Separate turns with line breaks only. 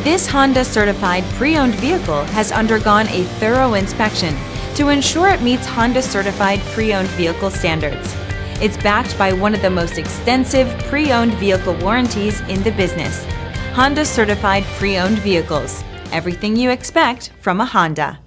This Honda certified pre-owned vehicle has undergone a thorough inspection to ensure it meets Honda certified pre-owned vehicle standards. It's backed by one of the most extensive pre-owned vehicle warranties in the business. Honda certified pre-owned vehicles. Everything you expect from a Honda.